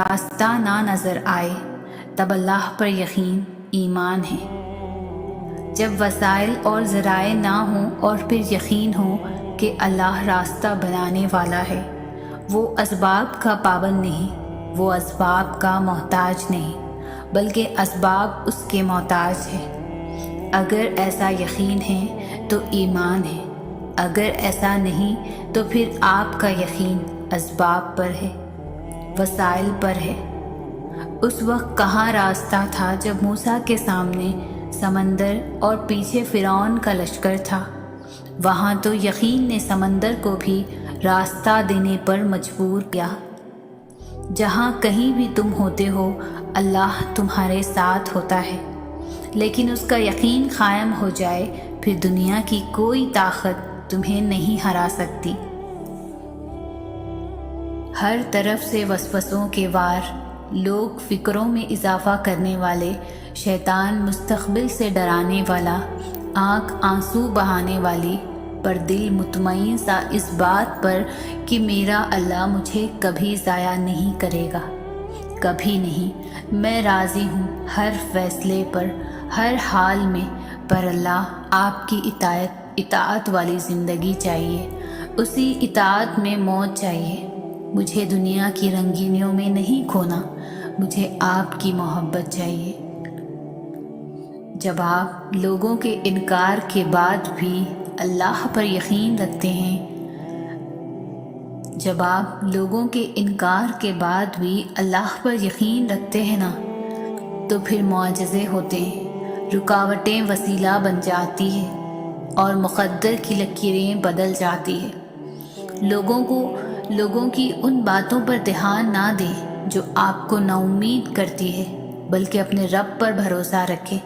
راستہ نہ نظر آئے تب اللہ پر یقین ایمان ہے۔ جب وسائل اور ذرائع نہ ہوں اور پھر یقین ہو کہ اللہ راستہ بنانے والا ہے، وہ اسباب کا پابند نہیں، وہ اسباب کا محتاج نہیں، بلکہ اسباب اس کے محتاج ہے۔ اگر ایسا یقین ہے تو ایمان ہے، اگر ایسا نہیں تو پھر آپ کا یقین اسباب پر ہے، وسائل پر ہے۔ اس وقت کہاں راستہ تھا جب موسیٰ کے سامنے سمندر اور پیچھے فرعون کا لشکر تھا؟ وہاں تو یقین نے سمندر کو بھی راستہ دینے پر مجبور کیا۔ جہاں کہیں بھی تم ہوتے ہو اللہ تمہارے ساتھ ہوتا ہے، لیکن اس کا یقین قائم ہو جائے پھر دنیا کی کوئی طاقت تمہیں نہیں ہرا سکتی۔ ہر طرف سے وسوسوں کے وار، لوگ فکروں میں اضافہ کرنے والے، شیطان مستقبل سے ڈرانے والا، آنکھ آنسو بہانے والی، پر دل مطمئن سا اس بات پر کہ میرا اللہ مجھے کبھی ضائع نہیں کرے گا، کبھی نہیں۔ میں راضی ہوں ہر فیصلے پر، ہر حال میں، پر اللہ آپ کی اطاعت والی زندگی چاہیے، اسی اطاعت میں موت چاہیے۔ مجھے دنیا کی رنگینیوں میں نہیں کھونا، مجھے آپ کی محبت چاہیے۔ جب آپ لوگوں کے انکار کے بعد بھی اللہ پر یقین رکھتے ہیں، جب آپ لوگوں کے انکار کے بعد بھی اللہ پر یقین رکھتے ہیں نا، تو پھر معجزے ہوتے ہیں، رکاوٹیں وسیلہ بن جاتی ہیں اور مقدر کی لکیریں بدل جاتی ہیں۔ لوگوں کی ان باتوں پر دھیان نہ دیں جو آپ کو نا امید کرتی ہے، بلکہ اپنے رب پر بھروسہ رکھیں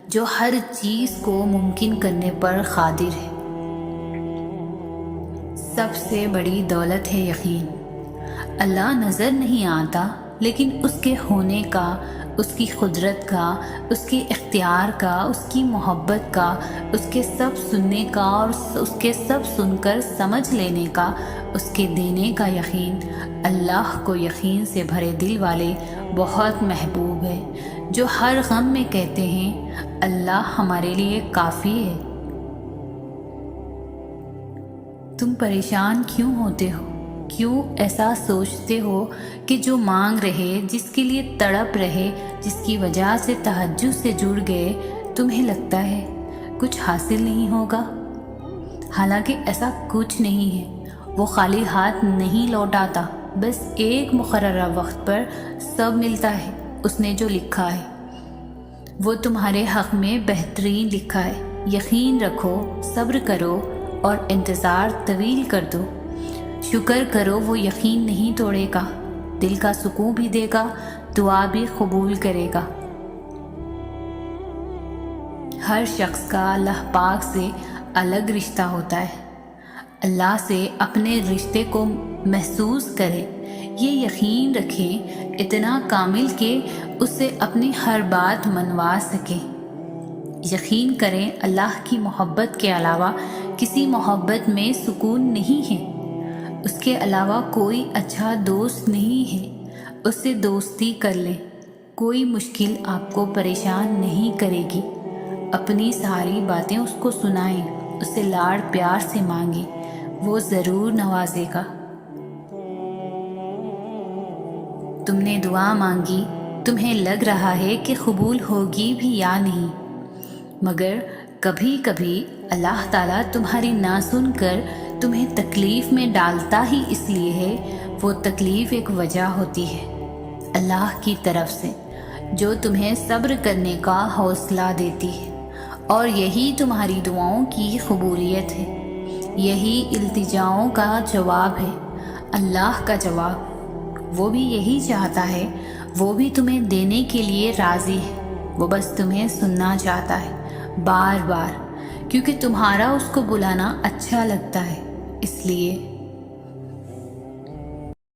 جو ہر چیز کو ممکن کرنے پر قادر ہے۔ سب سے بڑی دولت ہے یقین۔ اللہ نظر نہیں آتا، لیکن اس کے ہونے کا، اس کی قدرت کا، اس کے اختیار کا، اس کی محبت کا، اس کے سب سننے کا اور اس کے سب سن کر سمجھ لینے کا، اس کے دینے کا یقین اللہ کو یقین سے بھرے دل والے بہت محبوب ہے، جو ہر غم میں کہتے ہیں اللہ ہمارے لیے کافی ہے۔ تم پریشان کیوں ہوتے ہو؟ کیوں ایسا سوچتے ہو کہ جو مانگ رہے، جس کے لیے تڑپ رہے، جس کی وجہ سے تہجد سے جڑ گئے، تمہیں لگتا ہے کچھ حاصل نہیں ہوگا؟ حالانکہ ایسا کچھ نہیں ہے۔ وہ خالی ہاتھ نہیں لوٹاتا، بس ایک مقررہ وقت پر سب ملتا ہے۔ اس نے جو لکھا ہے وہ تمہارے حق میں بہترین لکھا ہے۔ یقین رکھو، صبر کرو اور انتظار طویل کر دو۔ شکر کرو، وہ یقین نہیں توڑے گا، دل کا سکون بھی دے گا، دعا بھی قبول کرے گا۔ ہر شخص کا اللہ پاک سے الگ رشتہ ہوتا ہے۔ اللہ سے اپنے رشتے کو محسوس کرے، یہ یقین رکھے، اتنا کامل کہ اس سے اپنی ہر بات منوا سکے۔ یقین کریں اللہ کی محبت کے علاوہ کسی محبت میں سکون نہیں ہے، اس کے علاوہ کوئی اچھا دوست نہیں ہے۔ اس سے دوستی کر لیں، کوئی مشکل آپ کو پریشان نہیں کرے گی۔ اپنی ساری باتیں اس کو سنائیں، اس سے لاڑ پیار سے مانگیں، وہ ضرور نوازے گا۔ تم نے دعا مانگی، تمہیں لگ رہا ہے کہ قبول ہوگی بھی یا نہیں، مگر کبھی کبھی اللہ تعالیٰ تمہاری نہ سن کر تمہیں تکلیف میں ڈالتا ہی اس لیے ہے۔ وہ تکلیف ایک وجہ ہوتی ہے اللہ کی طرف سے، جو تمہیں صبر کرنے کا حوصلہ دیتی ہے، اور یہی تمہاری دعاؤں کی قبولیت ہے، یہی التجاؤں کا جواب ہے۔ اللہ کا جواب وہ بھی یہی چاہتا ہے، وہ بھی تمہیں دینے کے لیے راضی ہے، وہ بس تمہیں سننا چاہتا ہے بار بار، کیونکہ تمہارا اس کو بلانا اچھا لگتا ہے، اس لیے